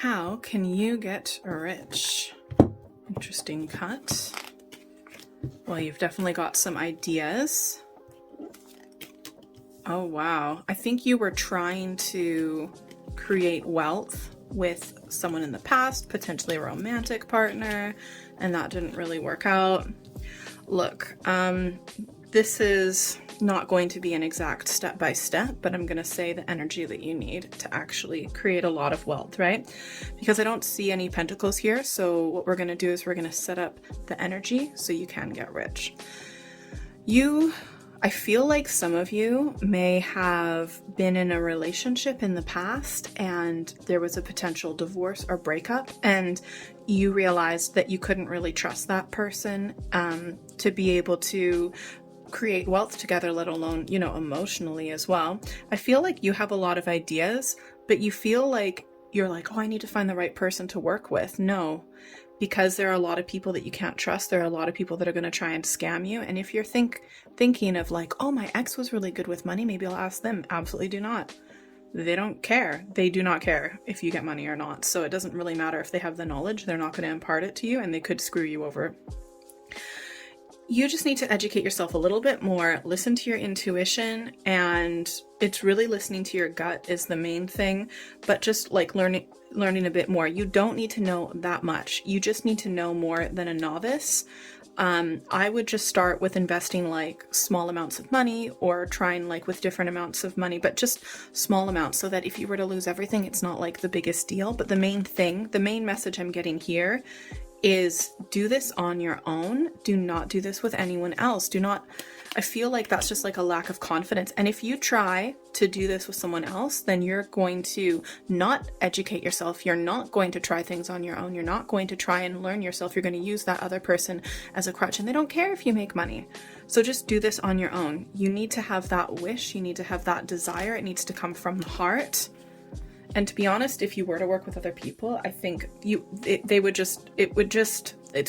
How can you get rich? Interesting cut. Well, you've definitely got some ideas. Oh, wow. I think you were trying to create wealth with someone in the past, potentially a romantic partner, and that didn't really work out. Look, this is not going to be an exact step-by-step, but I'm going to say the energy that you need to actually create a lot of wealth, right? Because I don't see any pentacles here. So what we're going to do is we're going to set up the energy so you can get rich. I feel like some of you may have been in a relationship in the past and there was a potential divorce or breakup, and you realized that you couldn't really trust that person to be able to create wealth together, let alone, you know, emotionally as well. I feel like you have a lot of ideas, but you feel like you're like, oh, I need to find the right person to work with. No, because there are a lot of people that you can't trust. There are a lot of people that are going to try and scam you. And if you're thinking of like, oh, my ex was really good with money, maybe I'll ask them. Absolutely do not. They don't care. They do not care if you get money or not. So it doesn't really matter if they have the knowledge. They're not going to impart it to you, and they could screw you over. You just need to educate yourself a little bit more, listen to your intuition, and it's really listening to your gut is the main thing, but just like learning a bit more. You don't need to know that much. You just need to know more than a novice. I would just start with investing like small amounts of money, or trying like with different amounts of money, but just small amounts, so that if you were to lose everything, it's not like the biggest deal. But the main message I'm getting here is do this on your own. Do not do this with anyone else. I feel like that's just like a lack of confidence. And if you try to do this with someone else, then you're going to not educate yourself. You're not going to try things on your own. You're not going to try and learn yourself. You're going to use that other person as a crutch, and they don't care if you make money. So just do this on your own. You need to have that wish. You need to have that desire. It needs to come from the heart. And to be honest, if you were to work with other people, I think it's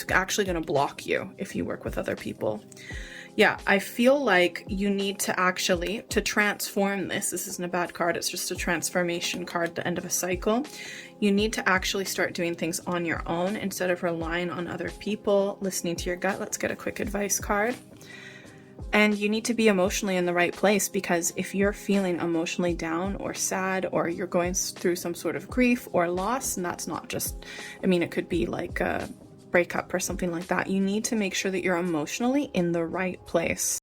actually going to block you if you work with other people. Yeah, I feel like you need to transform this. This isn't a bad card. It's just a transformation card at the end of a cycle. You need to actually start doing things on your own instead of relying on other people, listening to your gut. Let's get a quick advice card. And you need to be emotionally in the right place, because if you're feeling emotionally down or sad, or you're going through some sort of grief or loss, and that's not just, it could be like a breakup or something like that, you need to make sure that you're emotionally in the right place.